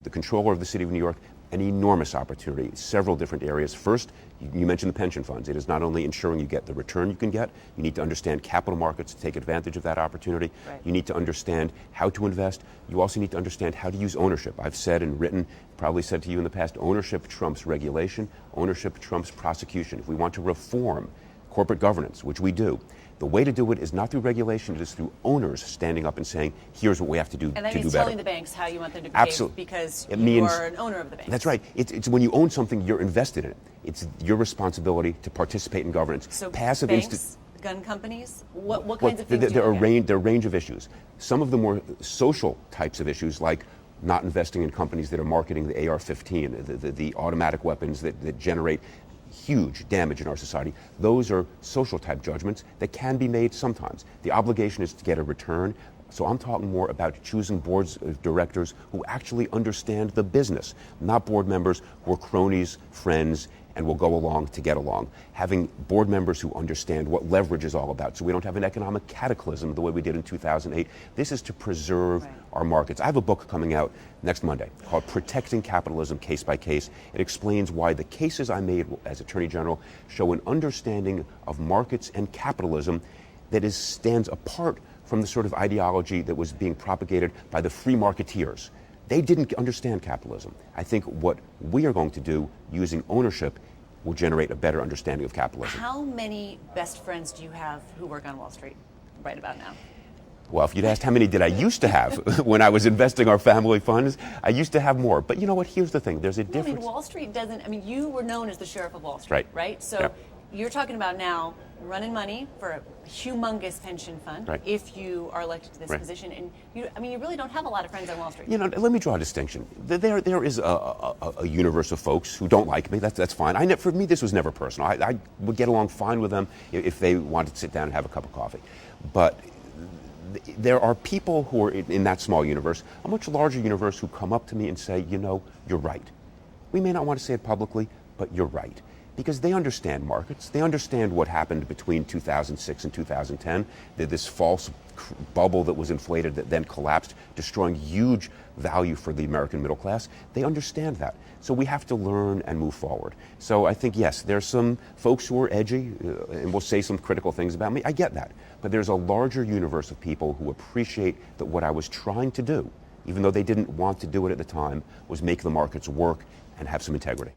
the comptroller of the city of New York, an enormous opportunity, several different areas. First, you mentioned the pension funds. It is not only ensuring you get the return you can get, you need to understand capital markets to take advantage of that opportunity. Right. You need to understand how to invest. You also need to understand how to use ownership. I've said and written, probably said to you in the past, ownership trumps regulation, ownership trumps prosecution. If we want to reform corporate governance, which we do, the way to do it is not through regulation, it is through owners standing up and saying, here's what we have to do to do better. And that means telling the banks how you want them to behave. Absolutely. Because it you means, are an owner of the bank. That's right. It's when you own something, you're invested in it. It's your responsibility to participate in governance. So Passive banks, gun companies, what kinds of things do you there are look at? there are a range of issues. Some of the more social types of issues, like not investing in companies that are marketing the AR-15, the automatic weapons that generate huge damage in our society. Those are social type judgments that can be made sometimes. The obligation is to get a return. So I'm talking more about choosing boards of directors who actually understand the business, not board members who are cronies, friends, and will go along to get along. Having board members who understand what leverage is all about so we don't have an economic cataclysm the way we did in 2008. This is to preserve our markets. I have a book coming out next Monday called Protecting Capitalism Case by Case. It explains why the cases I made as Attorney General show an understanding of markets and capitalism that stands apart from the sort of ideology that was being propagated by the free marketeers. They didn't understand capitalism. I think what we are going to do using ownership will generate a better understanding of capitalism. How many best friends do you have who work on Wall Street right about now? Well, if you'd asked how many did I used to have when I was investing our family funds, I used to have more. But you know what? Here's the thing. There's a difference. I mean, Wall Street doesn't, you were known as the sheriff of Wall Street, right? So you're talking about now running money for a humongous pension fund if you are elected to this position. And you really don't have a lot of friends on Wall Street. Let me draw a distinction. There is a universe of folks who don't like me. That's fine. For me, this was never personal. I would get along fine with them if they wanted to sit down and have a cup of coffee. But there are people who are in that small universe, a much larger universe, who come up to me and say, you're right. We may not want to say it publicly, but you're right. Because they understand markets. They understand what happened between 2006 and 2010, this false bubble that was inflated that then collapsed, destroying huge value for the American middle class. They understand that. So we have to learn and move forward. So I think, yes, there's some folks who are edgy and will say some critical things about me. I get that. But there's a larger universe of people who appreciate that what I was trying to do, even though they didn't want to do it at the time, was make the markets work and have some integrity.